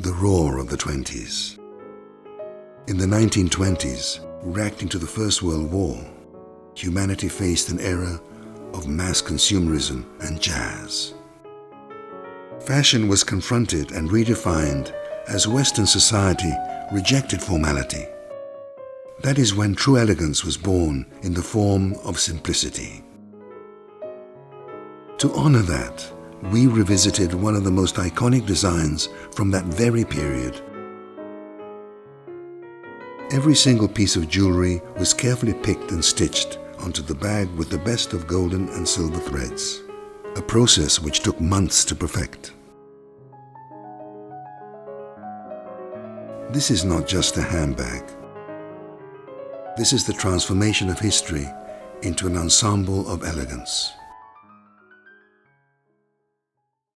the roar of the 20s. In the 1920s, reacting to the First World War, humanity faced an era of mass consumerism and jazz. Fashion was confronted and redefined as Western society rejected formality. That is when true elegance was born in the form of simplicity. To honor that, we revisited one of the most iconic designs from that very period. Every single piece of jewelry was carefully picked and stitched onto the bag with the best of golden and silver threads, a process which took months to perfect. This is not just a handbag. This is the transformation of history into an ensemble of elegance.